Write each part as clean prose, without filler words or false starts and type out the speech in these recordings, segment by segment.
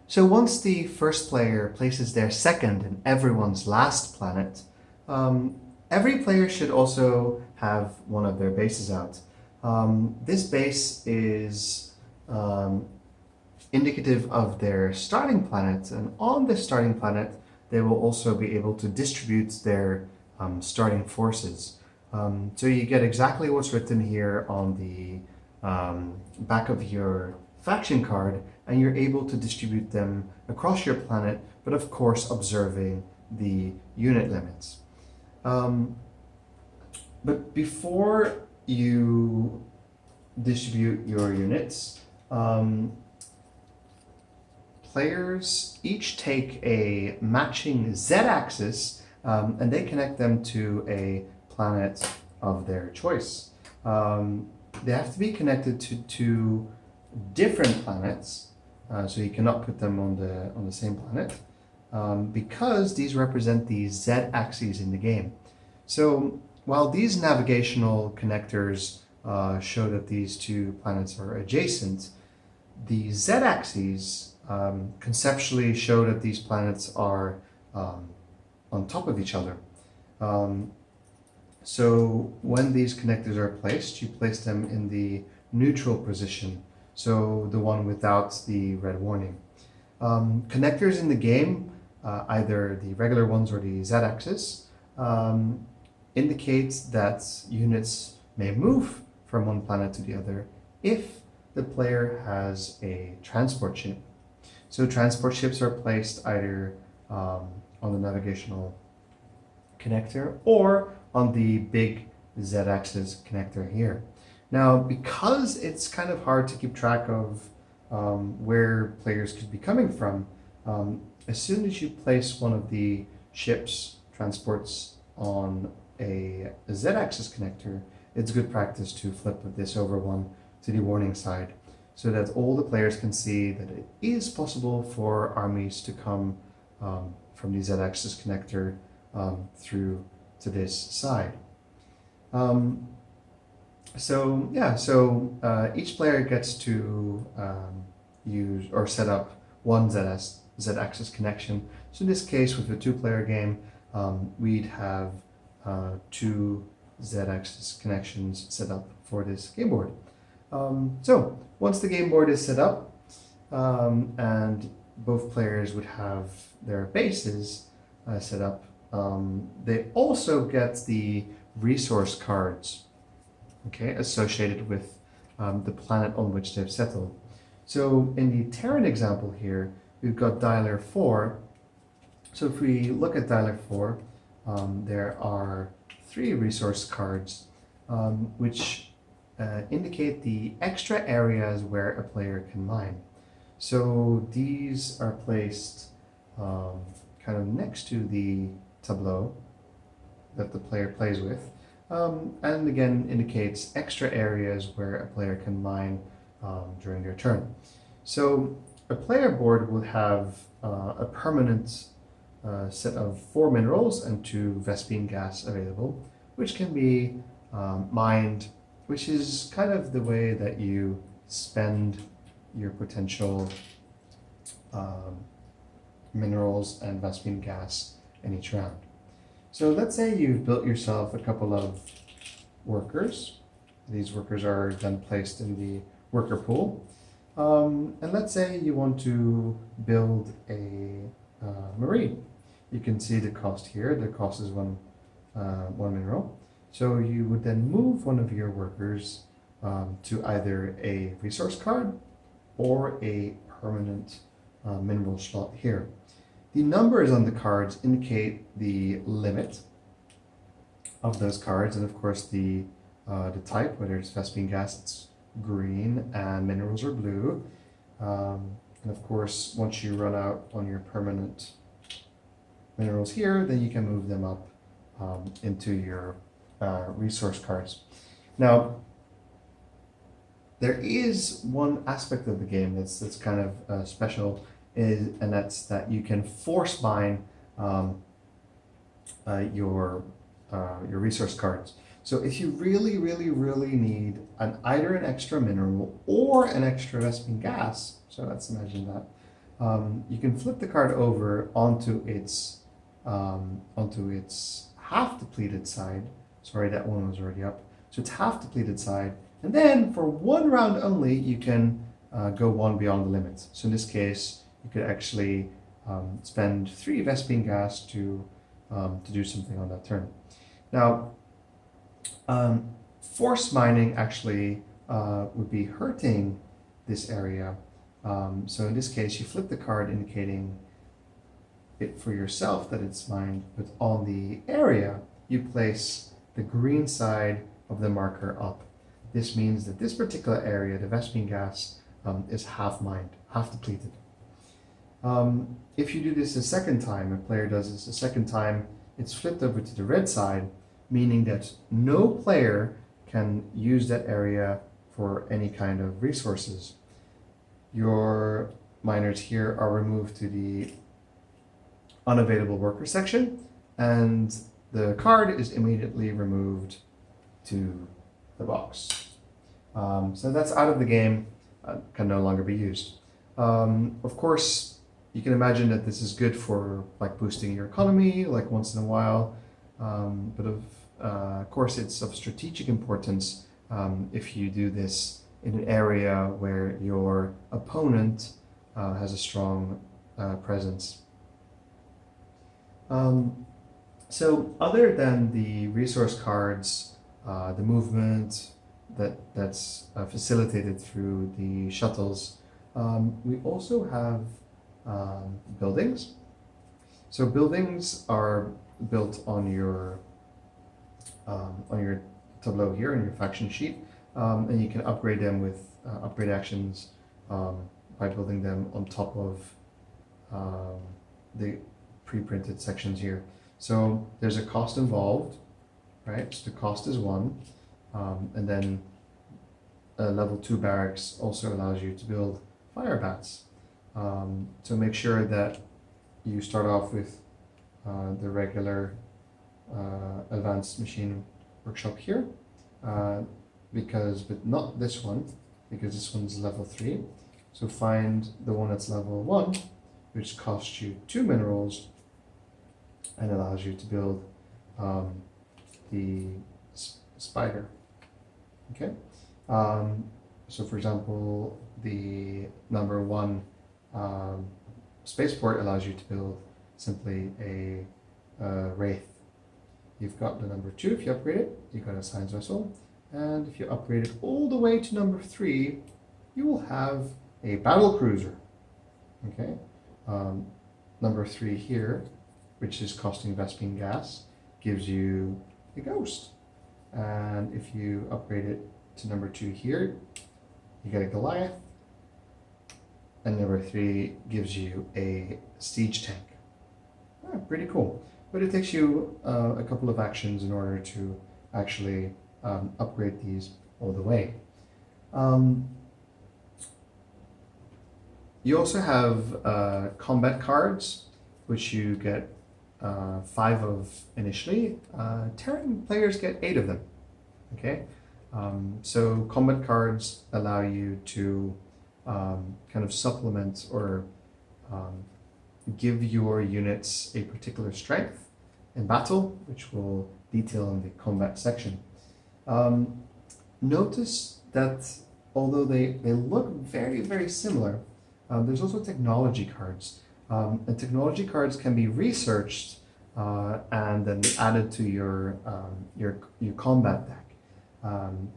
So once the first player places their second and everyone's last planet, every player should also have one of their bases out. This base is indicative of their starting planet, and on this starting planet, they will also be able to distribute their starting forces. So you get exactly what's written here on the back of your faction card, and you're able to distribute them across your planet, but of course observing the unit limits. But before you distribute your units, players each take a matching z-axis and they connect them to a planet of their choice. They have to be connected to two different planets, so you cannot put them on the same planet, because these represent the z-axes in the game. So while these navigational connectors show that these two planets are adjacent, the z-axes conceptually show that these planets are on top of each other. So when these connectors are placed, you place them in the neutral position, so the one without the red warning. Connectors in the game, either the regular ones or the z-axis, indicate that units may move from one planet to the other if the player has a transport ship. So transport ships are placed either on the navigational connector or on the big z-axis connector here. Now, because it's kind of hard to keep track of where players could be coming from, as soon as you place one of the ship's transports on a z-axis connector, it's good practice to flip this over one to the warning side, so that all the players can see that it is possible for armies to come from the z-axis connector through to this side. So each player gets to use or set up one z-axis connection. So in this case, with a two-player game, we'd have two z-axis connections set up for this game board. So once the game board is set up, and both players would have their bases set up, they also get the resource cards, okay, associated with the planet on which they've settled. So in the Terran example here, we've got dialer 4. So if we look at dialer 4, there are 3 resource cards which indicate the extra areas where a player can mine. So these are placed kind of next to the tableau that the player plays with, and again indicates extra areas where a player can mine during their turn. So a player board will have a permanent set of 4 minerals and 2 Vespene gas available, which can be mined, which is kind of the way that you spend your potential minerals and Vespene gas in each round. So let's say you've built yourself a couple of workers. These workers are then placed in the worker pool. And let's say you want to build a marine. You can see the cost here. The cost is one mineral. So you would then move one of your workers to either a resource card or a permanent mineral slot here. The numbers on the cards indicate the limit of those cards, and of course the type, whether it's Vespene gas, it's green, and minerals are blue. And of course, once you run out on your permanent minerals here, then you can move them up into your resource cards. Now, there is one aspect of the game that's kind of special, and that's that you can force mine your resource cards. So if you really need either an extra mineral or an extra Vespene gas, so let's imagine that, you can flip the card over onto its half depleted side. Sorry, that one was already up. So it's half depleted side, and then for one round only, you can go one beyond the limit. So in this case, you could actually spend 3 Vespene gas to do something on that turn. Now, force mining actually would be hurting this area. So in this case, you flip the card indicating it for yourself that it's mined, but on the area, you place the green side of the marker up. This means that this particular area, the Vespene gas, is half mined, half depleted. If you do this a second time, a player does this a second time, it's flipped over to the red side, meaning that no player can use that area for any kind of resources. Your miners here are removed to the unavailable worker section, and the card is immediately removed to the box. So that's out of the game, can no longer be used. Of course, you can imagine that this is good for like boosting your economy, like once in a while, but of course it's of strategic importance if you do this in an area where your opponent has a strong presence. So other than the resource cards, the movement that's facilitated through the shuttles, we also have buildings. So buildings are built on your tableau here in your faction sheet, and you can upgrade them with upgrade actions by building them on top of the pre-printed sections here. So there's a cost involved, right? So the cost is 1, and then level 2 barracks also allows you to build fire bats. So make sure that you start off with the regular advanced machine workshop here, but not this one, because this one's level 3. So find the one that's level 1, which costs you 2 minerals and allows you to build the spider. Okay. So for example, the number 1 spaceport allows you to build simply a wraith. You've got the number 2 if you upgrade it, you've got a science vessel, and if you upgrade it all the way to number 3, you will have a battle cruiser. Okay. Number 3 here, which is costing Vespene gas, gives you a ghost. And if you upgrade it to number 2 here, you get a Goliath. And number 3 gives you a siege tank. Pretty cool. But it takes you a couple of actions in order to actually upgrade these all the way. You also have combat cards, which you get 5 of initially. Terran players get 8 of them. Okay, so combat cards allow you to kind of supplement or give your units a particular strength in battle, which we'll detail in the combat section. Notice that although they look very, very similar, there's also technology cards. And technology cards can be researched and then added to your combat deck.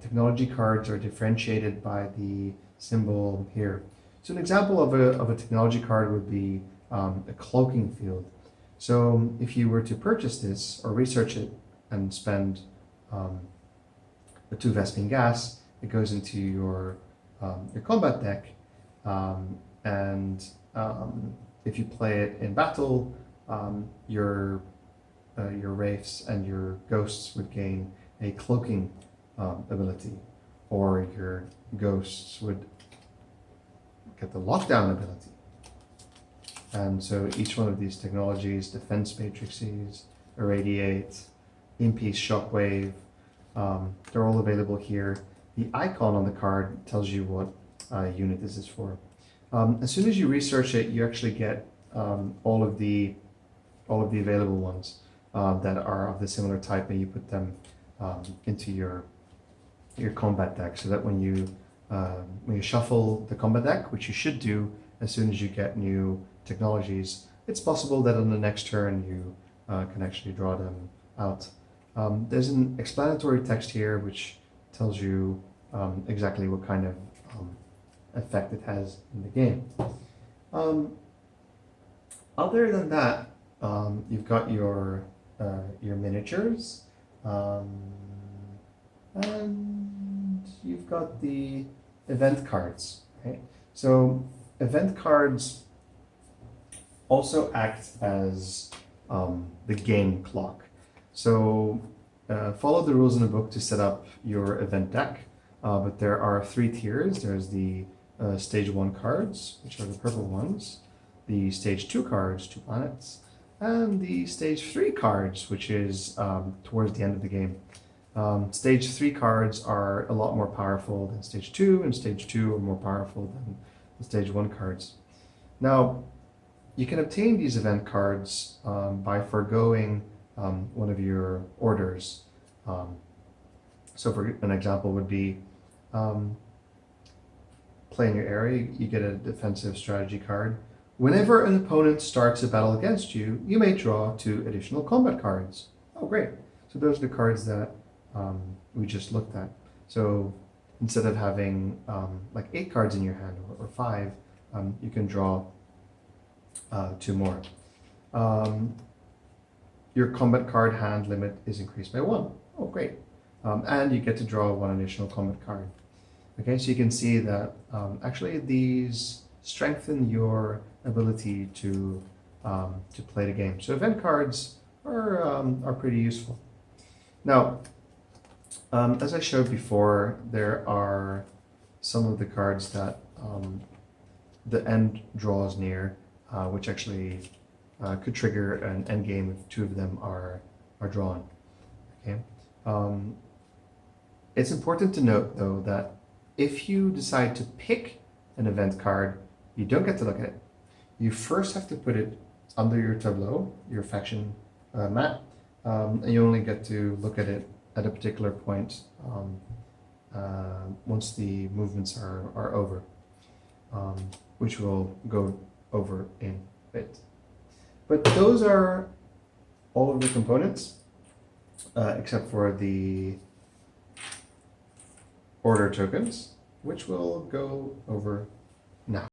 Technology cards are differentiated by the symbol here. So an example of a technology card would be a cloaking field. So if you were to purchase this or research it and spend the 2 Vespene gas, it goes into your combat deck, and if you play it in battle, your wraiths and your ghosts would gain a cloaking ability, or your ghosts would get the lockdown ability. And so each one of these technologies, defense matrices, irradiate, in-piece shockwave, they're all available here. The icon on the card tells you what unit this is for. As soon as you research it, you actually get all of the available ones that are of the similar type, and you put them into your combat deck, so that when you shuffle the combat deck, which you should do as soon as you get new technologies, it's possible that on the next turn you can actually draw them out. There's an explanatory text here which tells you exactly what kind of effect it has in the game. Other than that, you've got your miniatures, and you've got the event cards, right? So event cards also act as the game clock. So follow the rules in the book to set up your event deck, but there are 3 tiers. There's the stage 1 cards, which are the purple ones, the stage 2 cards, 2 planets, and the stage 3 cards, which is towards the end of the game. Stage 3 cards are a lot more powerful than stage 2, and stage 2 are more powerful than the stage 1 cards. Now, you can obtain these event cards by foregoing one of your orders. So for an example would be play in your area, you get a defensive strategy card. Whenever an opponent starts a battle against you, you may draw 2 additional combat cards. Oh, great. So those are the cards that we just looked at. So instead of having like 8 cards in your hand or 5, you can draw 2 more. Your combat card hand limit is increased by 1. Oh, great. And you get to draw 1 additional combat card. Okay, so you can see that actually these strengthen your ability to play the game. So event cards are pretty useful. Now, as I showed before, there are some of the cards that the end draws near, which actually could trigger an end game if 2 of them are drawn. Okay. It's important to note, though, that if you decide to pick an event card, you don't get to look at it. You first have to put it under your tableau, your faction map, and you only get to look at it at a particular point once the movements are over, which we'll go over in a bit. But those are all of the components, except for the order tokens, which we'll go over now.